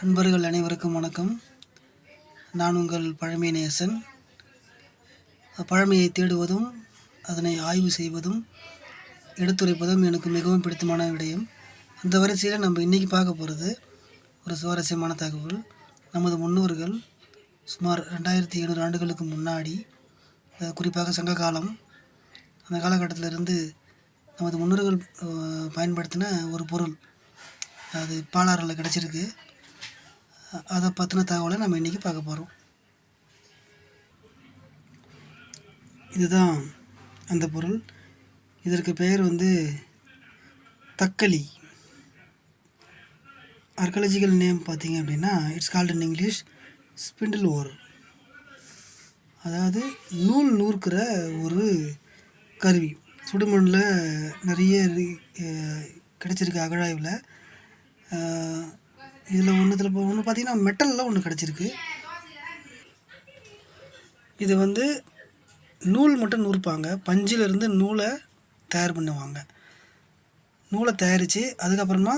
அன்பர்கள் அனைவருக்கும் வணக்கம். நான் உங்கள் பழமை நேசன். பழமையை தேடுவதும் அதனை ஆய்வு செய்வதும் எடுத்துரைப்பதும் எனக்கு மிகவும் பிடித்தமான விடயம். அந்த வரிசையில் நம்ம இன்றைக்கி பார்க்க போகிறது ஒரு சுவாரஸ்யமான தகவல். நமது முன்னோர்கள் சுமார் 2700 ஆண்டுகளுக்கு முன்னாடி, குறிப்பாக சங்க காலம், அந்த காலகட்டத்திலிருந்து நமது முன்னோர்கள் பயன்படுத்தின ஒரு பொருள் அது பாலாறில் கிடச்சிருக்கு. அதை பற்றின தகவலை நம்ம இன்றைக்கி பார்க்க போகிறோம். இதுதான் அந்த பொருள். இதற்கு பெயர் தக்களி. ஆர்காலஜிக்கல் நேம் பார்த்தீங்க அப்படின்னா it's called in English spindle whorl. அதாவது நூல் நூற்கிற ஒரு கருவி. சுடுமண்ணில் நிறைய கிடச்சிருக்கு அகழாய்வில். இதில் ஒன்று பார்த்திங்கன்னா மெட்டலில் ஒன்று கிடச்சிருக்கு. இது நூல் மட்டும் நூற்பாங்க. பஞ்சிலிருந்து நூலை தயார் பண்ணுவாங்க. நூலை தயாரித்து அதுக்கப்புறமா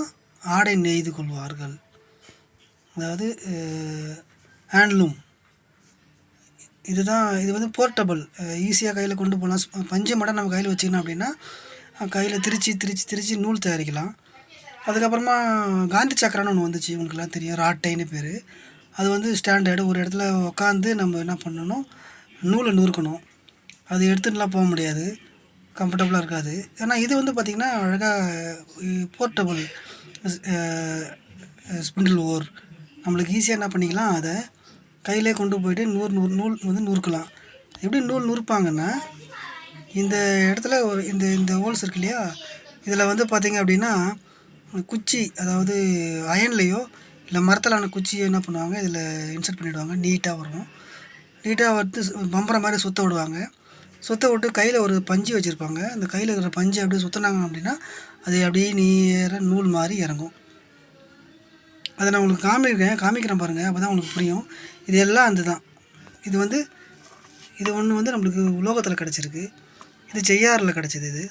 ஆடை நெய்து கொள்வார்கள். அதாவது ஹேண்ட்லூம். இது போர்ட்டபிள், ஈஸியாக கையில் கொண்டு போகலாம். பஞ்சை மட்டும் நம்ம கையில் வச்சுக்கணும் அப்படின்னா கையில் திரிச்சு நூல் தயாரிக்கலாம். அதுக்கப்புறமா காந்தி சக்கரான்னு ஒன்று வந்துச்சு, உங்களுக்குலாம் தெரியும், ராட்டைன்னு பேர். அது ஸ்டாண்டர்டு. ஒரு இடத்துல உட்காந்து நம்ம என்ன பண்ணணும், நூலை நூறுக்கணும். அது எடுத்துட்டுலாம் போக முடியாது, கம்ஃபர்டபுளாக இருக்காது. ஆனால் இது பார்த்திங்கன்னா அழகாக போர்ட்டபுள் ஸ்பிண்டில் ஓர். நம்மளுக்கு ஈஸியாக என்ன பண்ணிக்கலாம், அதை கையிலே கொண்டு போய்ட்டு நூல் நூறுக்கலாம். எப்படி நூல் நூறுப்பாங்கன்னா, இந்த இடத்துல இந்த ஹோல்ஸ் இருக்கு இல்லையா, இதில் பார்த்திங்க அப்படின்னா குச்சி, அதாவது அயன்லேயோ இல்லை மரத்திலான குச்சியோ என்ன பண்ணுவாங்க, இதில் இன்சர்ட் பண்ணிவிடுவாங்க. நீட்டாக வரும். நீட்டாக பம்பரை மாதிரி சுற்ற விடுவாங்க. சுற்ற விட்டு கையில் ஒரு பஞ்சு வச்சுருப்பாங்க. அந்த கையில் இருக்கிற பஞ்சு அப்படியே சுற்றினாங்க அப்படின்னா அது அப்படியே நேராக நூல் மாதிரி இறங்கும். அதை நான் உங்களுக்கு காமிக்கிறேன் பாருங்கள், அப்போ தான் உங்களுக்கு புரியும். இது எல்லாம் தான். இது ஒன்று நம்மளுக்கு உலோகத்தில் கிடச்சிருக்கு. இது செய்யாறில் கிடச்சிது. இது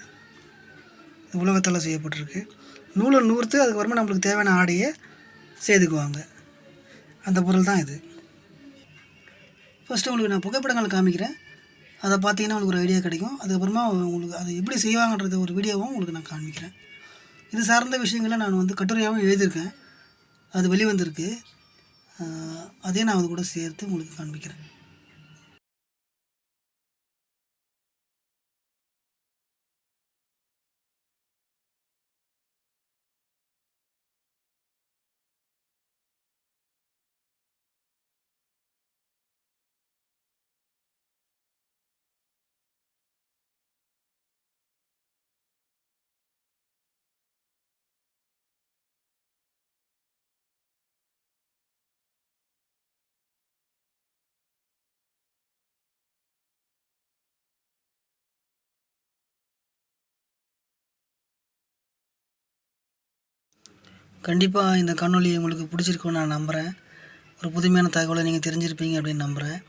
உலோகத்தால் செய்யப்பட்டிருக்கு. நூலை நூறுத்து அதுக்கப்புறமா நம்மளுக்கு தேவையான ஆடையை செய்துக்குவாங்க. அந்த பொருள் தான் இது. ஃபஸ்ட்டு உங்களுக்கு நான் புகைப்படங்கள் காமிக்கிறேன். அதை பார்த்தீங்கன்னா உங்களுக்கு ஒரு ஐடியா கிடைக்கும். அதுக்கப்புறமா உங்களுக்கு அதை எப்படி செய்வாங்கன்றது ஒரு வீடியோவும் உங்களுக்கு நான் காமிக்கிறேன். இது சார்ந்த விஷயங்களை நான் கட்டுரையாகவும் எழுதியிருக்கேன். அது வெளிவந்திருக்கு. அதையும் நான் அது கூட சேர்த்து உங்களுக்கு காண்பிக்கிறேன். கண்டிப்பாக இந்த காணொலி உங்களுக்கு பிடிச்சிருக்குன்னு நான் நம்புகிறேன். ஒரு புதுமையான தகவலை நீங்கள் தெரிஞ்சிருப்பீங்க அப்படின்னு நம்புகிறேன்.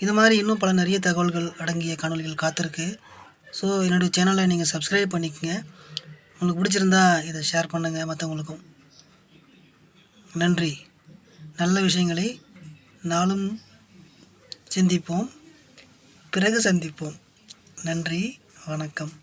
இது மாதிரி இன்னும் நிறைய தகவல்கள் அடங்கிய காணொலிகள் காத்திருக்கு. ஸோ என்னுடைய சேனலை நீங்கள் சப்ஸ்கிரைப் பண்ணிக்கங்க. உங்களுக்கு பிடிச்சிருந்தா இதை ஷேர் பண்ணுங்கள் மற்றவங்களுக்கும். நன்றி. நல்ல விஷயங்களை நாளும் சிந்திப்போம், பிறகு சந்திப்போம். நன்றி, வணக்கம்.